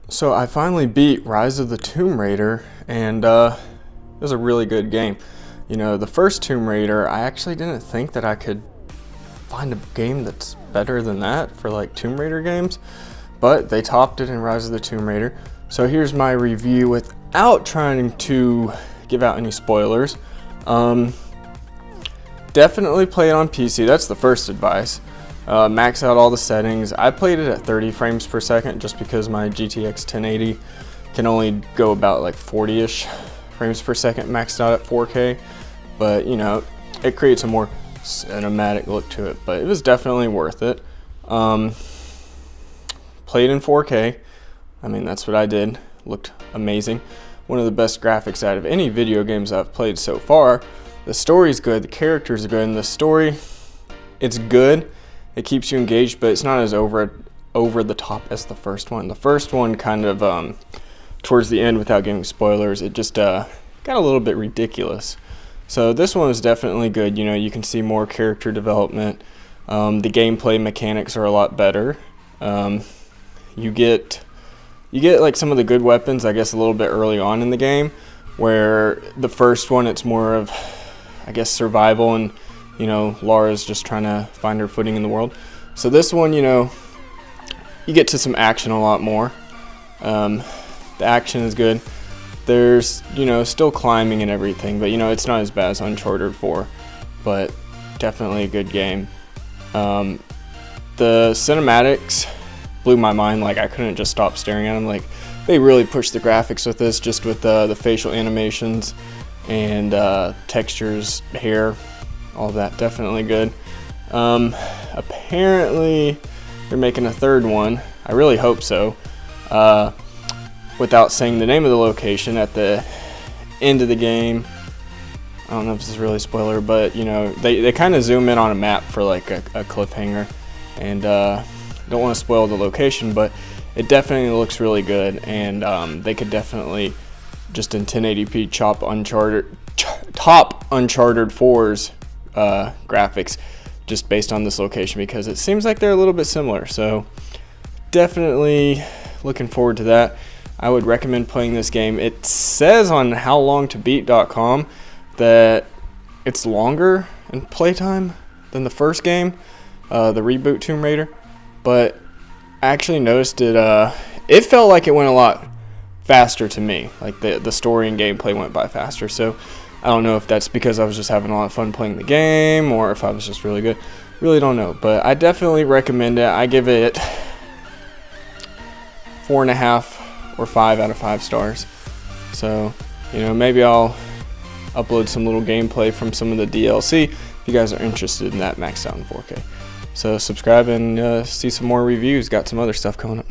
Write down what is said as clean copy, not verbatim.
So I finally beat Rise of the Tomb Raider, and it was a really good game. You know, the first Tomb Raider, I actually didn't think that I could find a game that's better than that for like Tomb Raider games, but they topped it in Rise of the Tomb Raider. So here's my review without trying to give out any spoilers. Definitely play it on PC, that's the first advice. Max out all the settings. I played it at 30 frames per second just because my GTX 1080 can only go about like 40-ish frames per second maxed out at 4K. But you know, it creates a more cinematic look to it, but it was definitely worth it. Played in 4K. I mean, that's what I did. Looked amazing. One of the best graphics out of any video games I've played so far. The story's good, the characters are good, and the story, it's good. It keeps you engaged, but it's not as over the top as the first one. The first one kind of, towards the end, without giving spoilers, it just got a little bit ridiculous. So this one was definitely good. You know, you can see more character development. The gameplay mechanics are a lot better. You get like some of the good weapons, I guess, a little bit early on in the game, where the first one, it's more of, I guess, survival, and you know, Laura's just trying to find her footing in the world. So this one, you know, you get to some action a lot more. The action is good. There's, you know, still climbing and everything, but you know, it's not as bad as Uncharted 4, but definitely a good game. The cinematics blew my mind. Like, I couldn't just stop staring at them. Like, they really pushed the graphics with this, just with the facial animations and textures, hair, all that. Definitely good. Apparently they're making a third one. I really hope so. Without saying the name of the location at the end of the game. I don't know if this is really a spoiler, but you know, they kind of zoom in on a map for like a cliffhanger, and don't want to spoil the location, but it definitely looks really good, and they could definitely just in 1080p top Uncharted 4's graphics just based on this location, because it seems like they're a little bit similar. So definitely looking forward to that. I would recommend playing this game. It says on howlongtobeat.com that it's longer in playtime than the first game, the reboot Tomb Raider, but I actually noticed it felt like it went a lot faster to me. Like the story and gameplay went by faster. So I don't know if that's because I was just having a lot of fun playing the game, or if I was just really good. Really don't know, but I definitely recommend it. I give it 4.5 or 5 out of 5 stars. So, you know, maybe I'll upload some little gameplay from some of the DLC if you guys are interested in that maxed out in 4K. So subscribe and see some more reviews. Got some other stuff coming up.